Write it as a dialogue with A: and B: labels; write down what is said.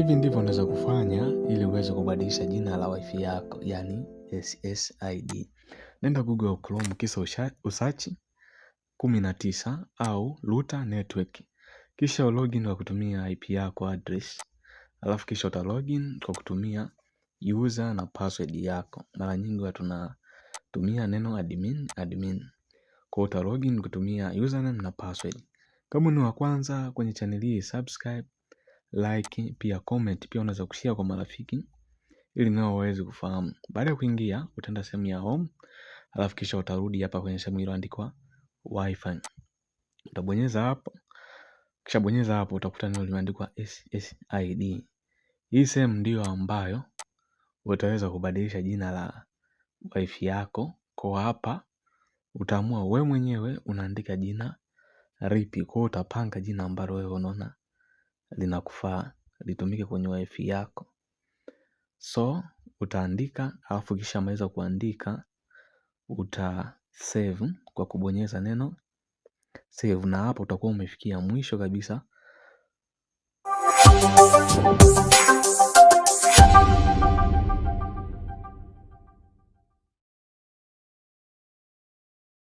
A: Hivi ndivyo unaweza kufanya ili uweze kubadilisha jina la wifi yako, yani SSID. Nenda Google Chrome kisha usearch 19 au router network. Kisha login kwa kutumia IP yako address. Alafu kisha uta login kwa kutumia user na password yako. Mara nyingi watu tunatumia neno admin. Kwa uta login kutumia username na password. Kama ni wa kwanza kwenye channel hii, subscribe, like, pia comment, pia unaweza kushare kwa marafiki ili nao waweze kufahamu. Baada ya kuingia, utaenda sehemu ya home, alafu kisha utarudi hapa kwenye sehemu iliyoandikwa wifi. Utabonyeza hapo. Kisha bonyeza hapo utakuta neno limeandikwa SSID. Hii sehemu ndio ambayo utaweza kubadilisha jina la wifi yako. Kwa hapa utaamua wewe mwenyewe unaandika jina lipi. Kwa utapanga jina ambalo wewe unaona linakufaa litumike kwenye wifi yako. So utaandika, alafu kisha maliza kuandika uta save kwa kubonyeza neno save, na hapo utakuwa umefikia mwisho kabisa.